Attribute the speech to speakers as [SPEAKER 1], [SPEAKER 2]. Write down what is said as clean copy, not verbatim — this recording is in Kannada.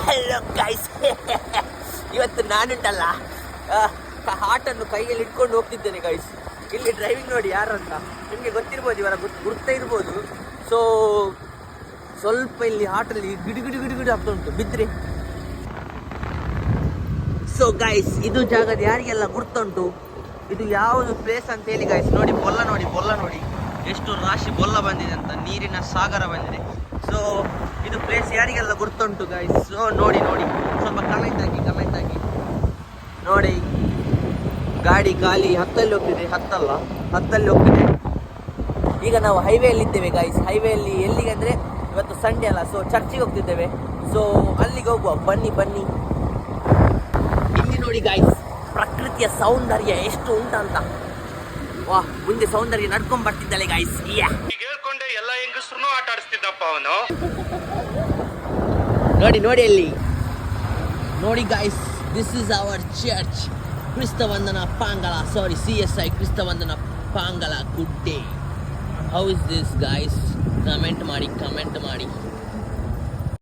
[SPEAKER 1] Hello guys. ಇವತ್ತು ನಾನುಂಟಲ್ಲ ಹಾಟನ್ನು ಕೈಯಲ್ಲಿ ಇಟ್ಕೊಂಡು ಹೋಗ್ತಿದ್ದೇನೆ ಗೈಸ್. ಇಲ್ಲಿ ಡ್ರೈವಿಂಗ್ ನೋಡಿ ಯಾರಂತ ನಿಮಗೆ ಗೊತ್ತಿರ್ಬೋದು, ಇವರ ಗುರ್ತ ಇರ್ಬೋದು. ಸೊ ಸ್ವಲ್ಪ ಇಲ್ಲಿ ಹಾಟಲ್ಲಿ ಗಿಡು ಆಗ್ತಾ ಉಂಟು ಬಿದ್ದರೆ. ಸೊ ಗೈಸ್, ಇದು ಜಾಗದ ಯಾರಿಗೆಲ್ಲ ಗುರ್ತುಂಟು, ಇದು ಯಾವುದು ಪ್ಲೇಸ್ ಅಂತ ಹೇಳಿ ಗೈಸ್. ನೋಡಿ ಬೊಲ್ಲ ನೋಡಿ ಎಷ್ಟು ರಾಶಿ ಬೊಲ್ಲ ಬಂದಿದೆ ಅಂತ, ನೀರಿನ ಸಾಗರ ಬಂದಿದೆ. ಸೊ ಇದು ಪ್ಲೇಸ್ ಯಾರಿಗೆಲ್ಲ ಗುರ್ತುಂಟು ಗೈಸ್. ಸೊ ನೋಡಿ ಸ್ವಲ್ಪ ಕಮೆಂಟ್ ಹಾಕಿ ನೋಡಿ. ಗಾಡಿ ಖಾಲಿ ಹತ್ತಲ್ಲಿ ಹೋಗ್ತಿದೆ. ಈಗ ನಾವು ಹೈವೇಯಲ್ಲಿ ಇದ್ದೇವೆ ಗೈಸ್. ಹೈವೇಯಲ್ಲಿ ಎಲ್ಲಿಗೆ ಅಂದರೆ ಇವತ್ತು ಸಂಡೇ ಅಲ್ಲ, ಸೊ ಚರ್ಚಿಗೆ ಹೋಗ್ತಿದ್ದೇವೆ. ಸೊ ಅಲ್ಲಿಗೆ ಹೋಗುವ, ಬನ್ನಿ. ಇಲ್ಲಿ ನೋಡಿ ಗೈಸ್, ಪ್ರಕೃತಿಯ ಸೌಂದರ್ಯ ಎಷ್ಟು ಉಂಟಂತ. ವಾ, ಮುಂದೆ ಸೌಂದರ್ಯ ನಡ್ಕೊಂಡ್ ಬರ್ತಿದ್ದಾಳೆ ಗೈಸ್.
[SPEAKER 2] ಹೇಳ್ಕೊಂಡೆ ಎಲ್ಲ ಹೆಂಗಸ್ರು ಆಟ ಆಡಿಸ್ತಿದ್ದಪ್ಪ ಅವನು.
[SPEAKER 1] ನೋಡಿ ಅಲ್ಲಿ ನೋಡಿ guys, this is our church, Kristavandana Pangala, sorry CSI Kristavandana Pangala. Good day. How is this guys? Comment ಮಾಡಿ.